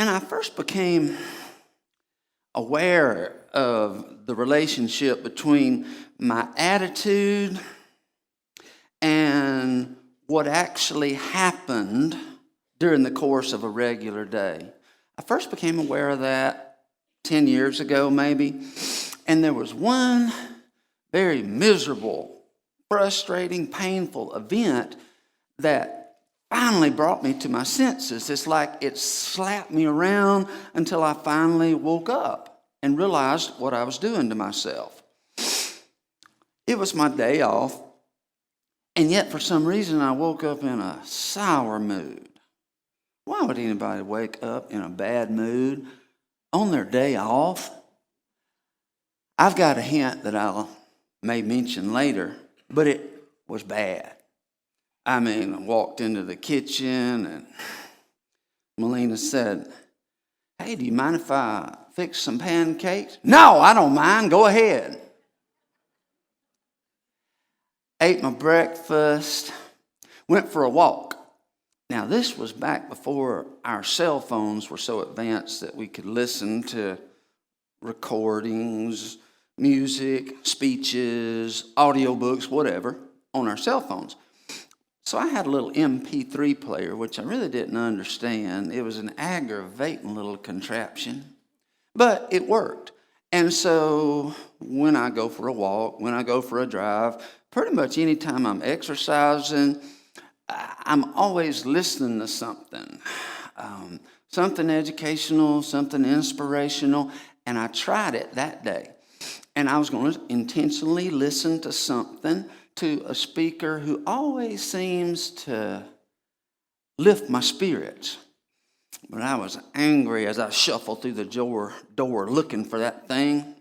And I first became aware of the relationship between my attitude and what actually happened during the course of a regular day. I first became aware of that 10 years ago, maybe. And there was one very miserable, frustrating, painful event that finally brought me to my senses. It's like it slapped me around until I finally woke up and realized what I was doing to myself. It was my day off, and yet for some reason I woke up in a sour mood. Why would anybody wake up in a bad mood on their day off? I've got a hint that I may mention later, but it was bad. I walked into the kitchen and Melina said, "Hey, do you mind if I fix some pancakes?" "No, I don't mind. Go ahead." Ate my breakfast, went for a walk. Now, this was back before our cell phones were so advanced that we could listen to recordings, music, speeches, audiobooks, whatever, on our cell phones. So I had a little MP3 player, which I really didn't understand. It was an aggravating little contraption, but it worked. And so when I go for a walk, when I go for a drive, pretty much anytime I'm exercising, I'm always listening to something, something educational, something inspirational, and I tried it that day. And I was going to intentionally listen to something, to a speaker who always seems to lift my spirits. But I was angry as I shuffled through the door looking for that thing.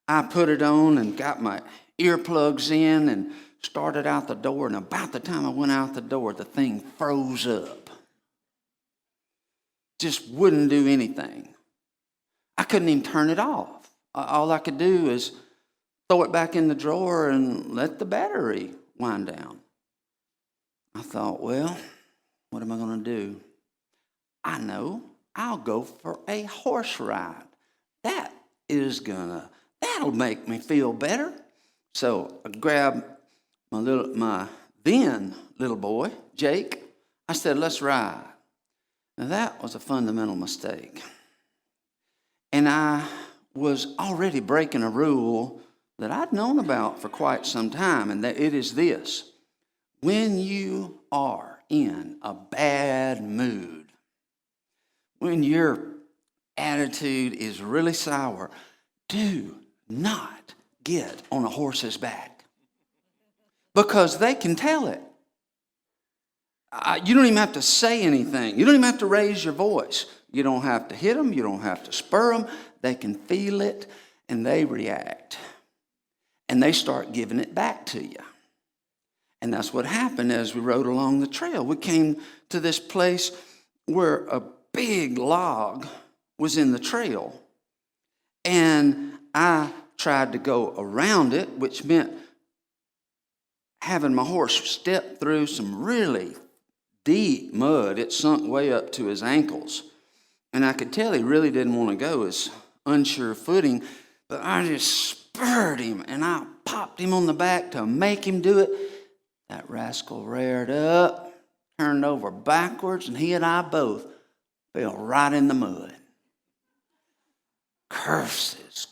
I put it on and got my earplugs in and started out the door, and about the time I went out the door, the thing froze up. Just wouldn't do anything. I couldn't even turn it off. All I could do is throw it back in the drawer and let the battery wind down. I thought, well, what am I going to do? I know, I'll go for a horse ride. That'll make me feel better. So I grabbed my then little boy, Jake. I said, "Let's ride." Now that was a fundamental mistake. And I was already breaking a rule that I'd known about for quite some time, and that it is this: when you are in a bad mood, when your attitude is really sour, do not get on a horse's back, because they can tell it. You don't even have to say anything. You don't even have to raise your voice. You don't have to hit them. You don't have to spur them. They can feel it, and they react. And they start giving it back to you. And that's what happened as we rode along the trail. We came to this place where a big log was in the trail. And I tried to go around it, which meant having my horse step through some really deep mud. It sunk way up to his ankles. And I could tell he really didn't want to go. His unsure footing. But I just spurred him, and I popped him on the back to make him do it. That rascal reared up, turned over backwards, and he and I both fell right in the mud. Curses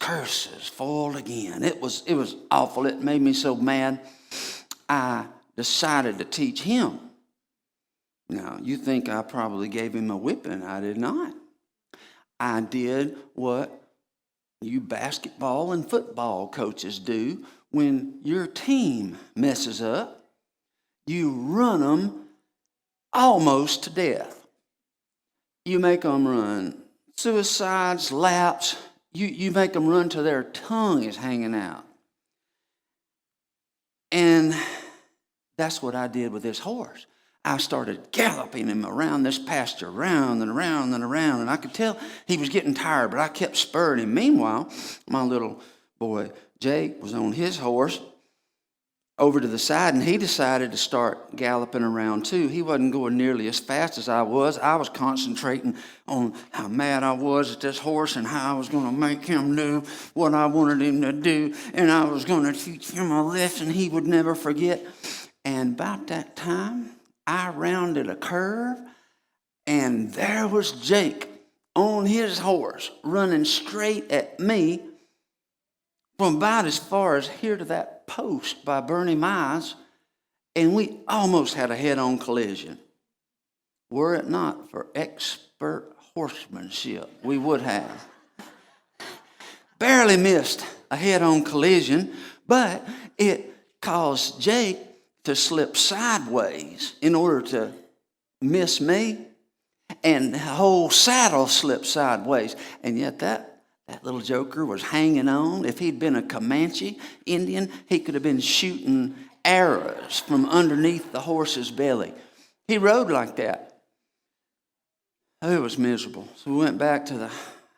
foiled again. It was awful. It made me so mad. I decided to teach him. Now, you think I probably gave him a whipping. I did not. I did what you basketball and football coaches do when your team messes up. You run them almost to death. You make them run suicides, laps. You make them run till their tongue is hanging out. And that's what I did with this horse. I started galloping him around this pasture, round and around and around, and I could tell he was getting tired, but I kept spurring him. Meanwhile, my little boy, Jake, was on his horse over to the side, and he decided to start galloping around too. He wasn't going nearly as fast as I was. I was concentrating on how mad I was at this horse and how I was going to make him do what I wanted him to do, and I was going to teach him a lesson he would never forget. And about that time, I rounded a curve, and there was Jake on his horse running straight at me from about as far as here to that post by Bernie Mize, and we almost had a head-on collision. Were it not for expert horsemanship, we would have. Barely missed a head-on collision, but it caused Jake to slip sideways in order to miss me, and the whole saddle slipped sideways, and yet that little joker was hanging on. If he'd been a Comanche Indian, he could have been shooting arrows from underneath the horse's belly. He rode like that. It was miserable. So we went back to the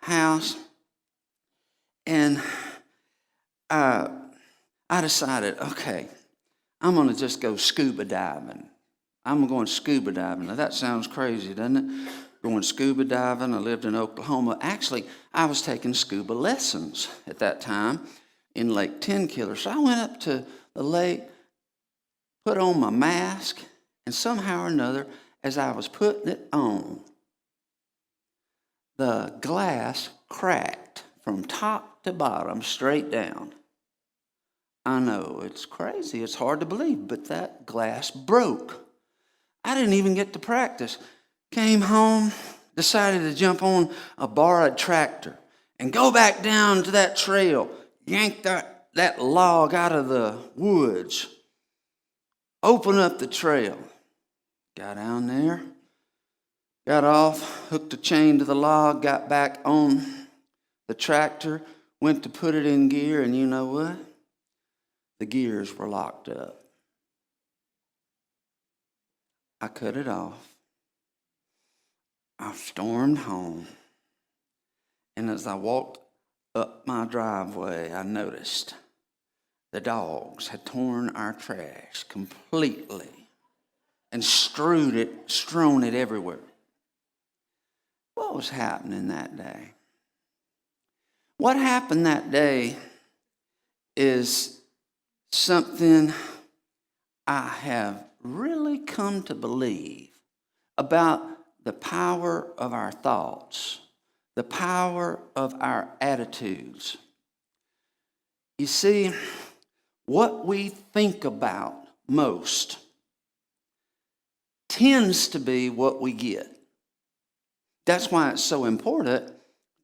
house, and I decided, okay, I'm going to just go scuba diving. I'm going scuba diving. Now, that sounds crazy, doesn't it? Going scuba diving. I lived in Oklahoma. Actually, I was taking scuba lessons at that time in Lake Tenkiller. So I went up to the lake, put on my mask, and somehow or another, as I was putting it on, the glass cracked from top to bottom, straight down. I know, it's crazy. It's hard to believe, but that glass broke. I didn't even get to practice. Came home, decided to jump on a borrowed tractor and go back down to that trail, yank that log out of the woods, open up the trail. Got down there, got off, hooked the chain to the log, got back on the tractor, went to put it in gear, and you know what? The gears were locked up. I cut it off. I stormed home, and as I walked up my driveway, I noticed the dogs had torn our trash completely and strewn it everywhere. What was happening that day? What happened that day is something I have really come to believe about the power of our thoughts, the power of our attitudes. You see, what we think about most tends to be what we get. That's why it's so important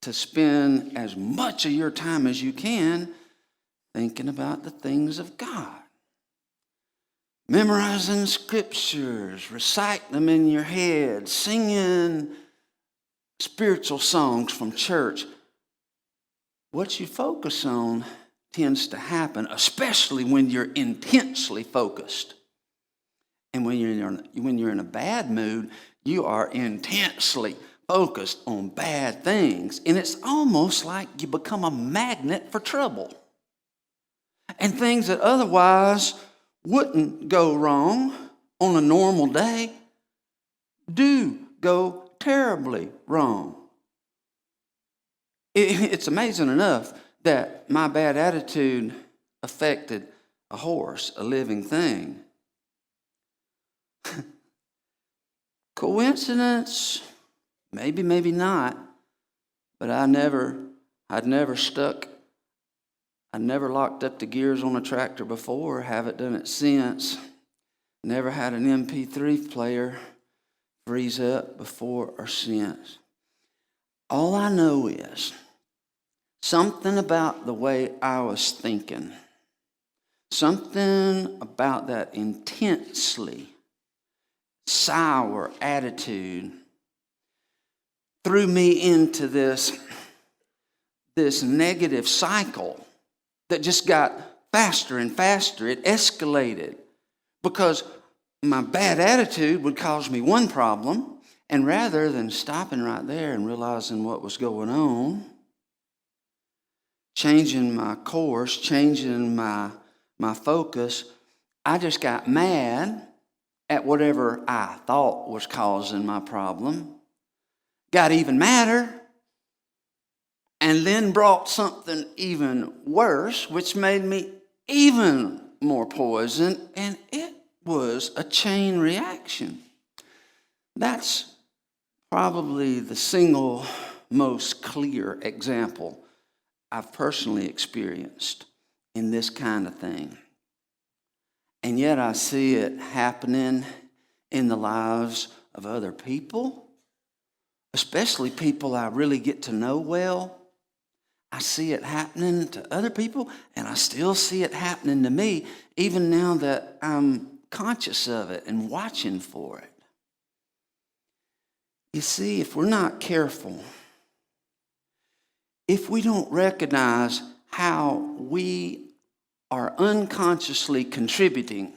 to spend as much of your time as you can thinking about the things of God. Memorizing scriptures, reciting them in your head, singing spiritual songs from church. What you focus on tends to happen, especially when you're intensely focused. And when you're in a bad mood, you are intensely focused on bad things. And it's almost like you become a magnet for trouble. And things that otherwise wouldn't go wrong on a normal day do go terribly wrong. It's amazing enough that my bad attitude affected a horse, a living thing. Coincidence? Maybe, maybe not. But I'd never locked up the gears on a tractor before, haven't done it since. Never had an MP3 player freeze up before or since. All I know is something about the way I was thinking, something about that intensely sour attitude threw me into this negative cycle that just got faster and faster. It escalated because my bad attitude would cause me one problem, and rather than stopping right there and realizing what was going on, changing my course, changing my focus, I just got mad at whatever I thought was causing my problem, got even madder, and then brought something even worse, which made me even more poisoned, and it was a chain reaction. That's probably the single most clear example I've personally experienced in this kind of thing. And yet I see it happening in the lives of other people, especially people I really get to know well. I see it happening to other people, and I still see it happening to me, even now that I'm conscious of it and watching for it. You see, if we're not careful, if we don't recognize how we are unconsciously contributing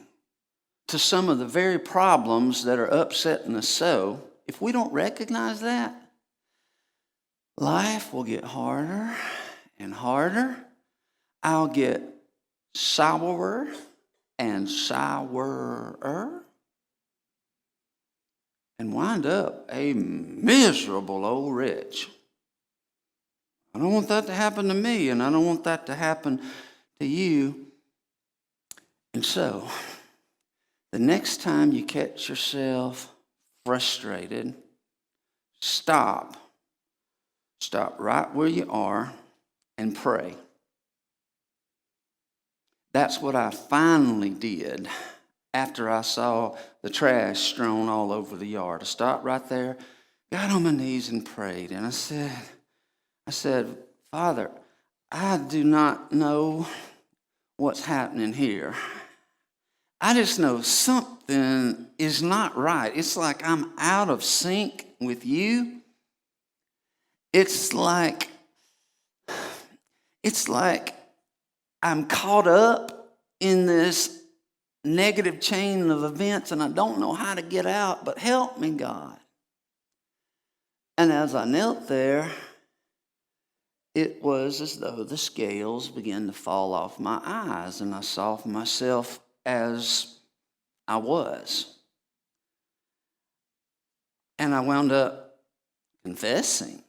to some of the very problems that are upsetting us so, if we don't recognize that, life will get harder and harder. I'll get sourer and sourer and wind up a miserable old wretch. I don't want that to happen to me, and I don't want that to happen to you. And so, the next time you catch yourself frustrated, stop. Stop right where you are and pray. That's what I finally did after I saw the trash strewn all over the yard. I stopped right there, got on my knees and prayed. And I said, Father, I do not know what's happening here. I just know something is not right. It's like I'm out of sync with you. It's like I'm caught up in this negative chain of events and I don't know how to get out, but help me, God. And as I knelt there, it was as though the scales began to fall off my eyes and I saw myself as I was. And I wound up confessing.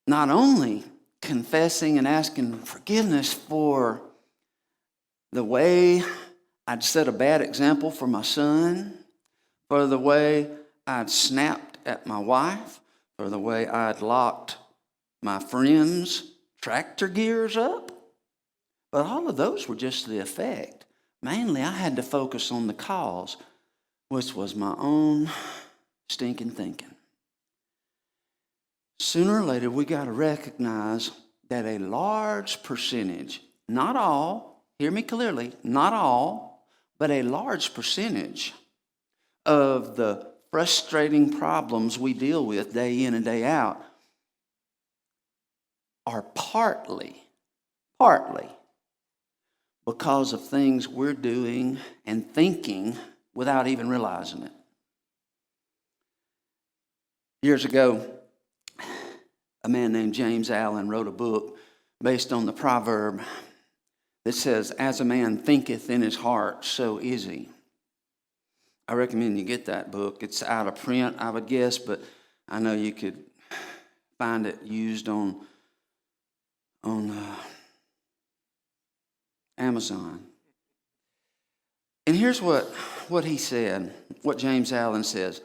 Not only confessing and asking forgiveness for the way I'd set a bad example for my son, for the way I'd snapped at my wife, for the way I'd locked my friends' tractor gears up. But all of those were just the effect. Mainly, I had to focus on the cause, which was my own stinking thinking. Sooner or later, we got to recognize that a large percentage, not all, hear me clearly, not all, but a large percentage of the frustrating problems we deal with day in and day out are partly because of things we're doing and thinking without even realizing it. Years ago, a man named James Allen wrote a book based on the proverb that says, as a man thinketh in his heart, so is he. I recommend you get that book. It's out of print, I would guess, but I know you could find it used on Amazon. And here's what he said, what James Allen says.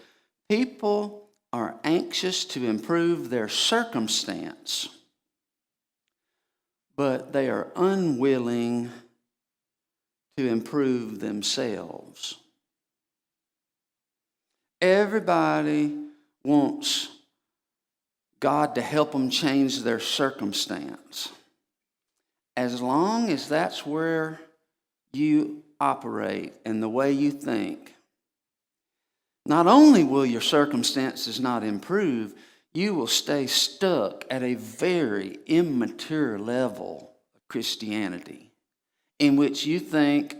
People are anxious to improve their circumstance, but they are unwilling to improve themselves. Everybody wants God to help them change their circumstance. As long as that's where you operate and the way you think, not only will your circumstances not improve, you will stay stuck at a very immature level of Christianity in which you think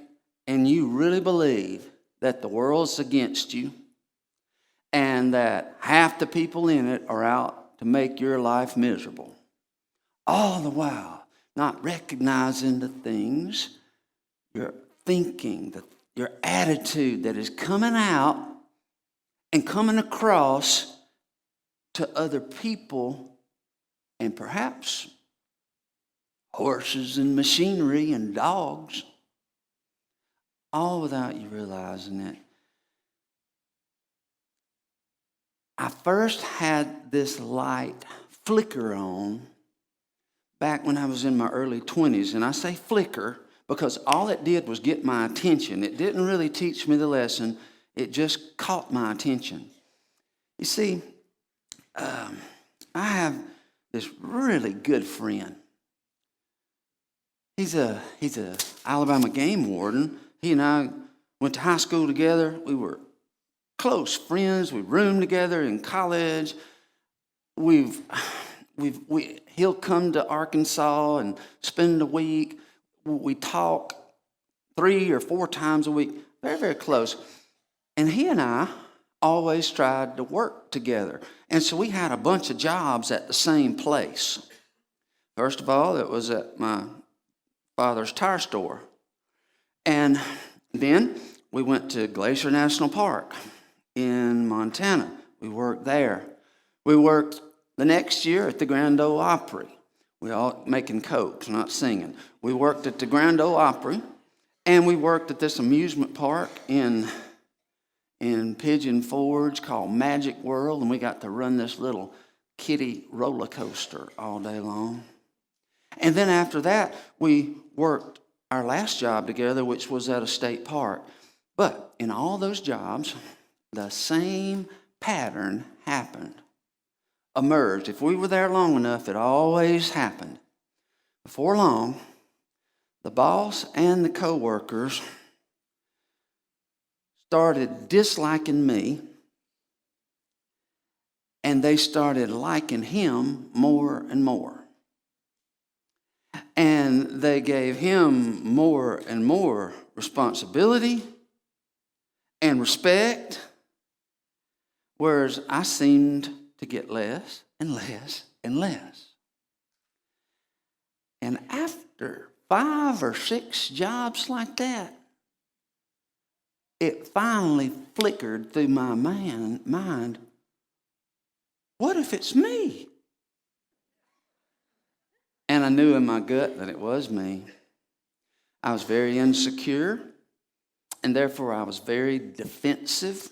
and you really believe that the world's against you and that half the people in it are out to make your life miserable. All the while, not recognizing the things you're thinking, your attitude that is coming out and coming across to other people, and perhaps horses and machinery and dogs, all without you realizing it. I first had this light flicker on back when I was in my early 20s. And I say flicker because all it did was get my attention. It didn't really teach me the lesson. It just caught my attention. You see, I have this really good friend. He's a Alabama game warden. He and I went to high school together. We were close friends. We roomed together in college. He'll come to Arkansas and spend a week. We talk 3 or 4 times a week. Very, very close. And he and I always tried to work together. And so we had a bunch of jobs at the same place. First of all, it was at my father's tire store. And then we went to Glacier National Park in Montana. We worked there. We worked the next year at the Grand Ole Opry. We all making cokes, not singing. We worked at the Grand Ole Opry, and we worked at this amusement park in Pigeon Forge called Magic World, and we got to run this little kiddie roller coaster all day long. And then after that, we worked our last job together, which was at a state park. But in all those jobs, the same pattern emerged. If we were there long enough, it always happened. Before long, the boss and the coworkers started disliking me, and they started liking him more and more. And they gave him more and more responsibility and respect, whereas I seemed to get less and less and less. And after 5 or 6 jobs like that, it finally flickered through my mind, what if it's me? And I knew in my gut that it was me. I was very insecure, and therefore I was very defensive.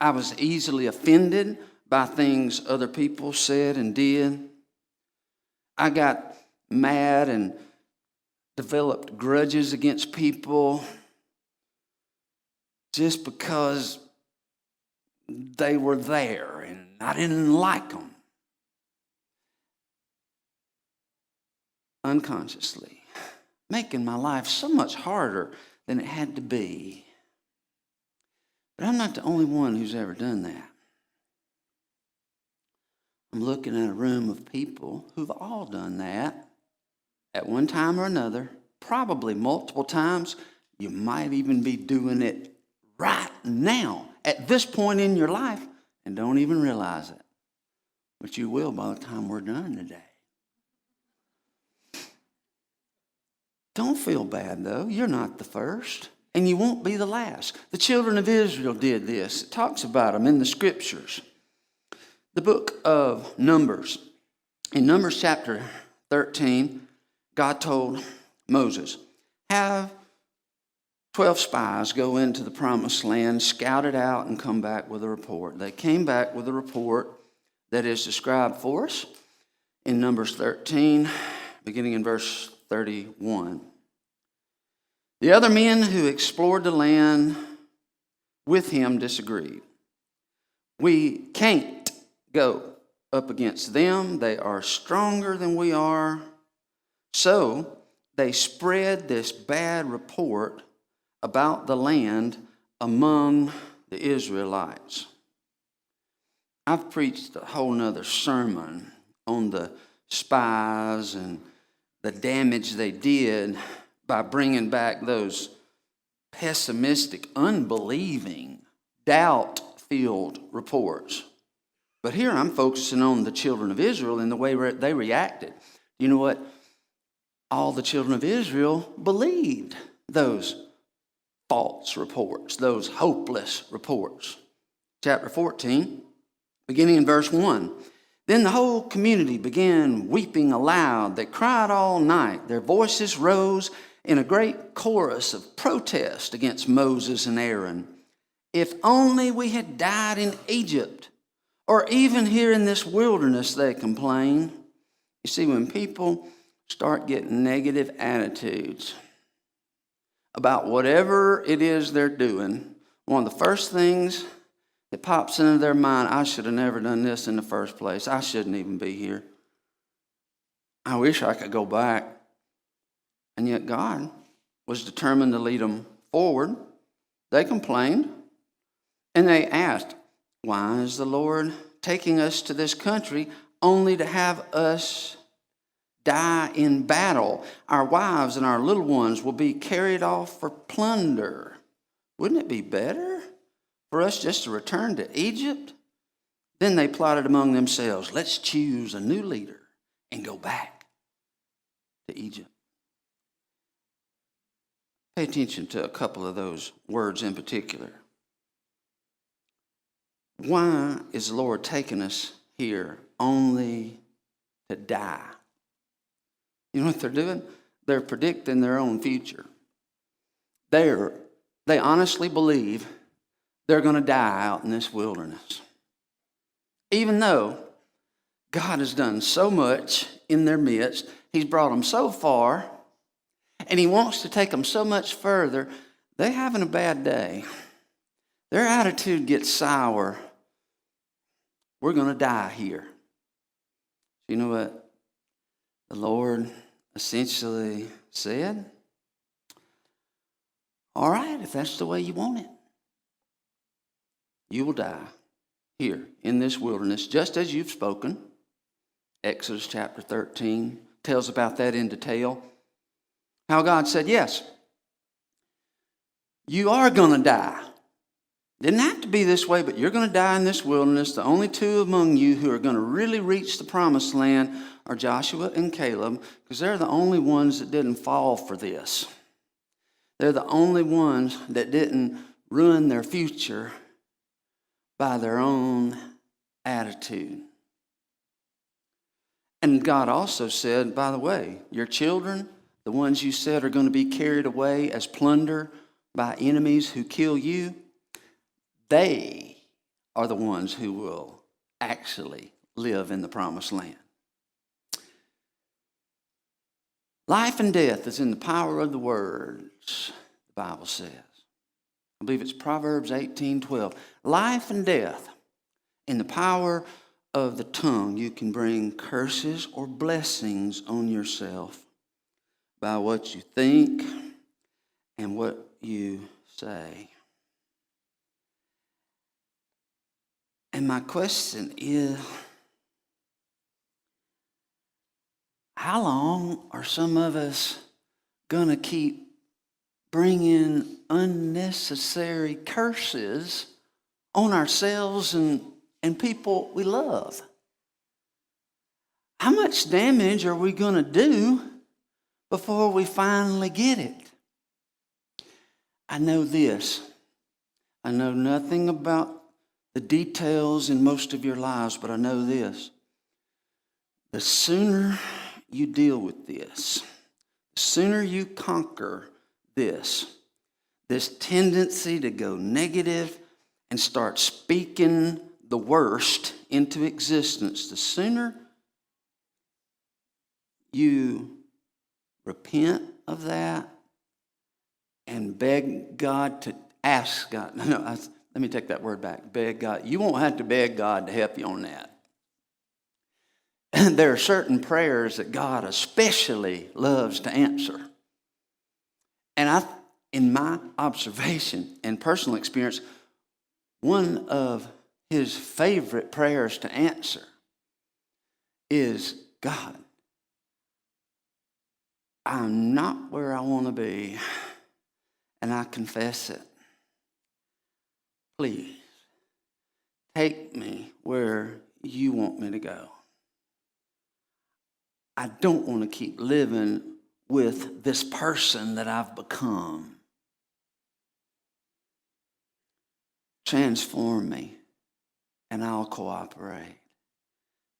I was easily offended by things other people said and did. I got mad and developed grudges against people just because they were there and I didn't like them. Unconsciously, making my life so much harder than it had to be. But I'm not the only one who's ever done that. I'm looking at a room of people who've all done that at one time or another, probably multiple times. You might even be doing it right now, at this point in your life, and don't even realize it. But you will by the time we're done today. Don't feel bad, though. You're not the first, and you won't be the last. The children of Israel did this. It talks about them in the scriptures. The book of Numbers. In Numbers chapter 13, God told Moses, have 12 spies go into the promised land, scout it out, and come back with a report. They came back with a report that is described for us in Numbers 13, beginning in verse 31. The other men who explored the land with him disagreed. We can't go up against them. They are stronger than we are. So they spread this bad report about the land among the Israelites. I've preached a whole nother sermon on the spies and the damage they did by bringing back those pessimistic, unbelieving, doubt-filled reports. But here I'm focusing on the children of Israel and the way they reacted. You know what? All the children of Israel believed those false reports, those hopeless reports. Chapter 14, beginning in verse 1. Then the whole community began weeping aloud. They cried all night. Their voices rose in a great chorus of protest against Moses and Aaron. If only we had died in Egypt, or even here in this wilderness, they complained. You see, when people start getting negative attitudes about whatever it is they're doing, one of the first things that pops into their mind, I should have never done this in the first place. I shouldn't even be here. I wish I could go back. And yet God was determined to lead them forward. They complained, and they asked, why is the Lord taking us to this country only to have us die in battle? Our wives and our little ones will be carried off for plunder. Wouldn't it be better for us just to return to Egypt? Then they plotted among themselves, let's choose a new leader and go back to Egypt. Pay attention to a couple of those words in particular. Why is the Lord taking us here only to die? You know what they're doing? They're predicting their own future. They honestly believe they're going to die out in this wilderness. Even though God has done so much in their midst, He's brought them so far, and He wants to take them so much further, they're having a bad day. Their attitude gets sour. We're going to die here. You know what the Lord essentially said? All right, if that's the way you want it, you will die here in this wilderness, just as you've spoken. Exodus chapter 13 tells about that in detail. How God said, yes, you are going to die. Didn't have to be this way, but you're going to die in this wilderness. The only two among you who are going to really reach the promised land are Joshua and Caleb, because they're the only ones that didn't fall for this. They're the only ones that didn't ruin their future by their own attitude. And God also said, by the way, your children, the ones you said are going to be carried away as plunder by enemies who kill you, they are the ones who will actually live in the promised land. Life and death is in the power of the words, the Bible says. I believe it's Proverbs 18:12. Life and death in the power of the tongue. You can bring curses or blessings on yourself by what you think and what you say. And my question is, how long are some of us going to keep bringing unnecessary curses on ourselves and people we love? How much damage are we going to do before we finally get it? I know this. I know nothing about the details in most of your lives, but I know this. The sooner you deal with this, the sooner you conquer this tendency to go negative and start speaking the worst into existence, the sooner you repent of that and beg God to ask God. Let me take that word back. Beg God. You won't have to beg God to help you on that. And there are certain prayers that God especially loves to answer. And in my observation and personal experience, one of His favorite prayers to answer is, God, I'm not where I want to be, and I confess it. Please, take me where you want me to go. I don't want to keep living with this person that I've become. Transform me, and I'll cooperate.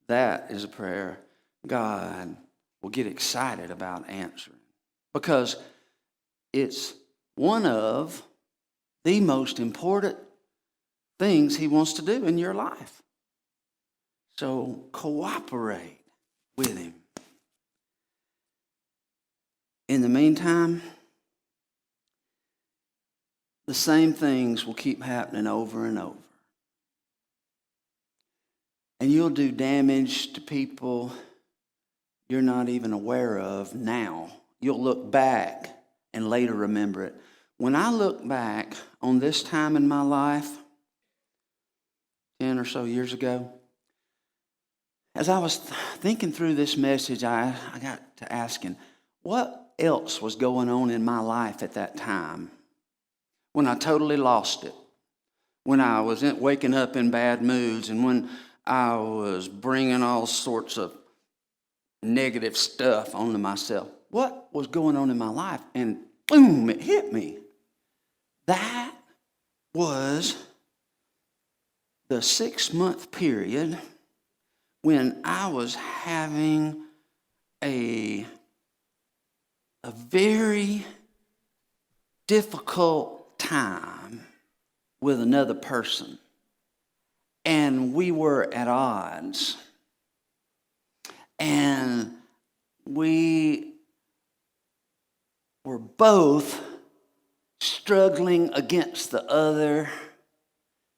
That is a prayer God will get excited about answering, because it's one of the most important things He wants to do in your life. So cooperate with Him. In the meantime, the same things will keep happening over and over. And you'll do damage to people you're not even aware of now. You'll look back and later remember it. When I look back on this time in my life, 10 or so years ago, as I was thinking through this message, I got to asking, what else was going on in my life at that time when I totally lost it? When I was waking up in bad moods, and when I was bringing all sorts of negative stuff onto myself. What was going on in my life? And boom, it hit me. That was the 6-month period when I was having a very difficult time with another person. And we were at odds. And we were both struggling against the other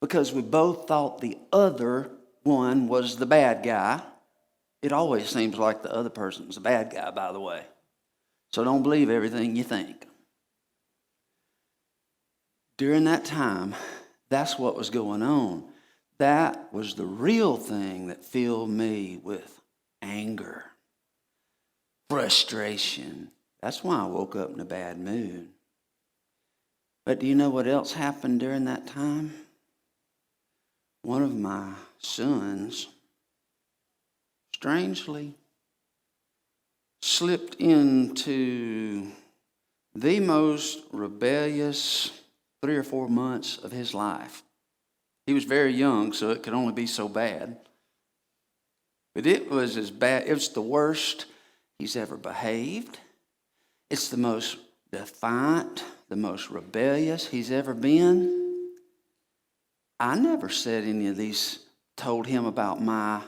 because we both thought the other one was the bad guy. It always seems like the other person's the bad guy, by the way. So don't believe everything you think. During that time, that's what was going on. That was the real thing that filled me with anger, frustration. That's why I woke up in a bad mood. But do you know what else happened during that time? One of my sons, strangely, slipped into the most rebellious 3 or 4 months of his life. He was very young, so it could only be so bad. But it was as bad. It was the worst he's ever behaved. It's the most defiant, the most rebellious he's ever been. I never said any of these, told him about my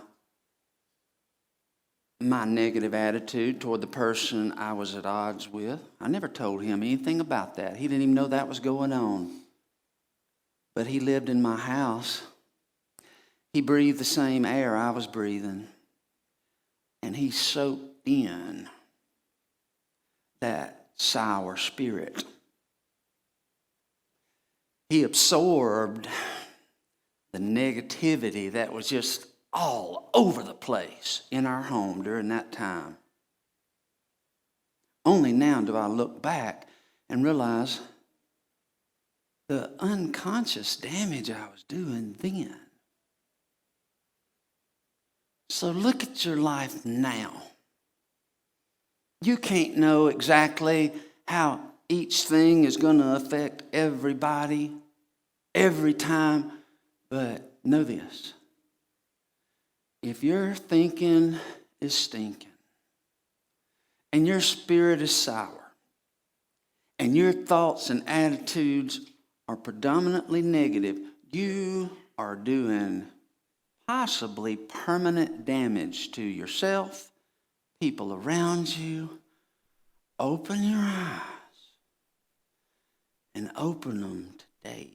negative attitude toward the person I was at odds with. I never told him anything about that. He didn't even know that was going on. But he lived in my house. He breathed the same air I was breathing. And he soaked in that sour spirit. He absorbed the negativity that was just all over the place in our home during that time. Only now do I look back and realize the unconscious damage I was doing then. So look at your life now. You can't know exactly how each thing is going to affect everybody every time, but know this. If your thinking is stinking, and your spirit is sour, and your thoughts and attitudes are predominantly negative, you are doing possibly permanent damage to yourself, people around you. Open your eyes and open them today.